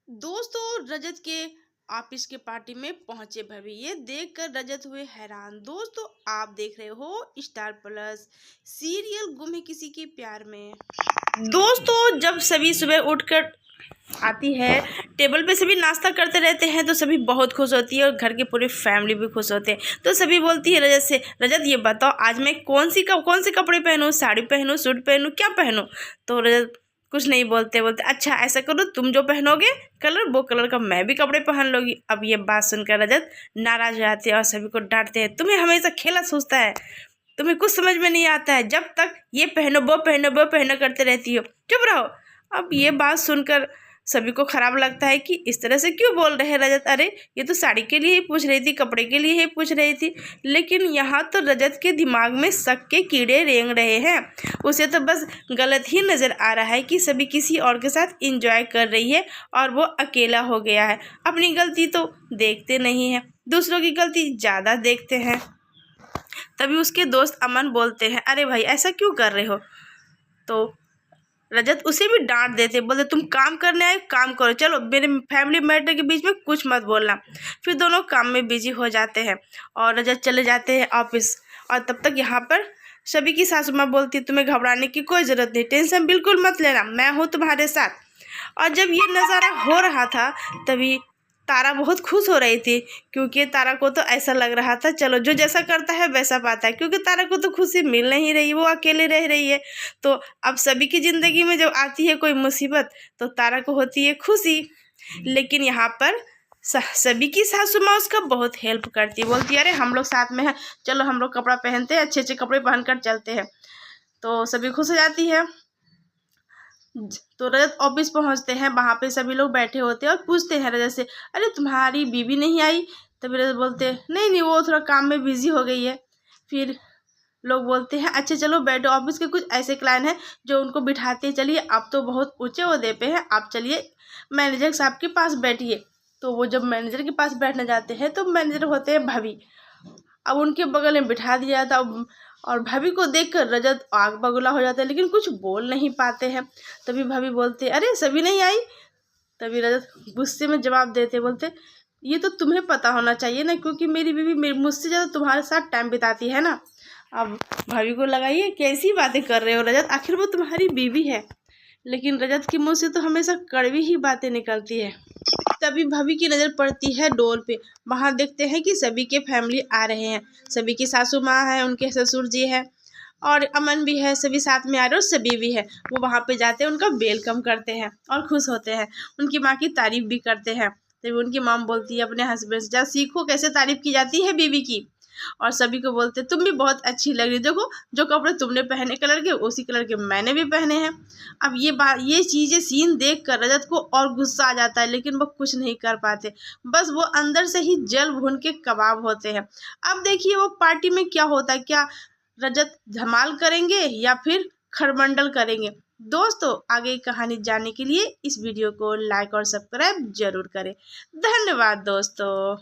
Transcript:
दोस्तों रजत के ऑफिस के पार्टी में पहुंचे भवी। ये देखकर रजत हुए हैरान। दोस्तों आप देख रहे हो स्टार प्लस सीरियल गुम है किसी के प्यार में। दोस्तों जब सभी सुबह उठकर आती है, टेबल पे सभी नाश्ता करते रहते हैं तो सभी बहुत खुश होती है और घर की पूरी फैमिली भी खुश होते हैं। तो सभी बोलती है रजत से, रजत ये बताओ आज मैं कौन से कपड़े पहनूं, साड़ी पहनूं, सूट पहनूं, क्या पहनूं। तो रजत कुछ नहीं बोलते अच्छा ऐसा करो, तुम जो पहनोगे कलर वो कलर का मैं भी कपड़े पहन लूँगी। अब ये बात सुनकर रजत नाराज हो जाते हैं और सभी को डांटते हैं, तुम्हें हमेशा खेला सोचता है, तुम्हें कुछ समझ में नहीं आता है, जब तक ये पहनो वो पहनो वो पहनो करते रहती हो, चुप रहो। अब ये बात सुनकर सभी को खराब लगता है कि इस तरह से क्यों बोल रहे हैं रजत। अरे ये तो साड़ी के लिए ही पूछ रही थी, कपड़े के लिए ही पूछ रही थी। लेकिन यहाँ तो रजत के दिमाग में शक के कीड़े रेंग रहे हैं। उसे तो बस गलत ही नज़र आ रहा है कि सभी किसी और के साथ इंजॉय कर रही है और वो अकेला हो गया है। अपनी गलती तो देखते नहीं है, दूसरों की गलती ज़्यादा देखते हैं। तभी उसके दोस्त अमन बोलते हैं, अरे भाई ऐसा क्यों कर रहे हो। तो रजत उसे भी डांट देते, बोलते तुम काम करने आए, काम करो, चलो मेरे फैमिली मैटर के बीच में कुछ मत बोलना। फिर दोनों काम में बिजी हो जाते हैं और रजत चले जाते हैं ऑफिस। और तब तक यहाँ पर सभी की सासू माँ बोलती, तुम्हें घबराने की कोई ज़रूरत नहीं, टेंशन बिल्कुल मत लेना, मैं हूँ तुम्हारे साथ। और जब ये नज़ारा हो रहा था तभी तारा बहुत खुश हो रही थी, क्योंकि तारा को तो ऐसा लग रहा था चलो जो जैसा करता है वैसा पाता है, क्योंकि तारा को तो खुशी मिल नहीं रही, वो अकेले रह रही है। तो अब सभी की ज़िंदगी में जब आती है कोई मुसीबत तो तारा को होती है खुशी। लेकिन यहाँ पर सभी की सासू माँ उसका बहुत हेल्प करती है, बोलती है अरे हम लोग साथ में हैं, चलो हम लोग कपड़ा पहनते हैं, अच्छे अच्छे कपड़े पहन कर चलते हैं। तो सभी खुश हो जाती है। तो रजत ऑफिस पहुंचते हैं, वहाँ पे सभी लोग बैठे होते हैं और पूछते हैं रजत से, अरे तुम्हारी बीवी नहीं आई। तभी रजत बोलते हैं नहीं नहीं वो थोड़ा काम में बिजी हो गई है। फिर लोग बोलते हैं अच्छा चलो बैठो, ऑफिस के कुछ ऐसे क्लाइंट हैं जो उनको बिठाते हैं, चलिए आप तो बहुत ऊंचे ओहदे पे हैं, आप चलिए मैनेजर साहब के पास बैठिए। तो वो जब मैनेजर के पास बैठने जाते हैं तो मैनेजर होते हैं भाभी। अब उनके बगल में बिठा दिया था और भाभी को देखकर रजत आग बगुला हो जाता है, लेकिन कुछ बोल नहीं पाते हैं। तभी भाभी बोलते अरे सभी नहीं आई। तभी रजत गुस्से में जवाब देते, बोलते ये तो तुम्हें पता होना चाहिए ना, क्योंकि मेरी बीवी मुझसे ज़्यादा तुम्हारे साथ टाइम बिताती है ना। अब भाभी को लगाइए कैसी बातें कर रहे हो रजत, आखिर वो तुम्हारी बीवी है। लेकिन रजत के मुँह से तो हमेशा कड़वी ही बातें निकलती है। तभी भाभी की नज़र पड़ती है डोर पे। वहाँ देखते हैं कि सभी के फैमिली आ रहे हैं, सभी की सासू माँ है, उनके ससुर जी है और अमन भी है, सभी साथ में आ रहे और सभी भी है। वो वहाँ पे जाते हैं, उनका वेलकम करते हैं और खुश होते हैं, उनकी माँ की तारीफ भी करते हैं। तभी उनकी मॉम बोलती है अपने हस्बैंड से, जा सीखो कैसे तारीफ की जाती है बीवी की। और सभी को बोलते तुम भी बहुत अच्छी लग रही, देखो जो कपड़े तुमने पहने कलर के उसी कलर के मैंने भी पहने हैं। अब ये चीज़ें सीन देख कर रजत को और गुस्सा आ जाता है, लेकिन वो कुछ नहीं कर पाते, बस वो अंदर से ही जल भून के कबाब होते हैं। अब देखिए वो पार्टी में क्या होता है, क्या रजत धमाल करेंगे या फिर खरमंडल करेंगे। दोस्तों आगे की कहानी जानने के लिए इस वीडियो को लाइक और सब्सक्राइब जरूर करें। धन्यवाद दोस्तों।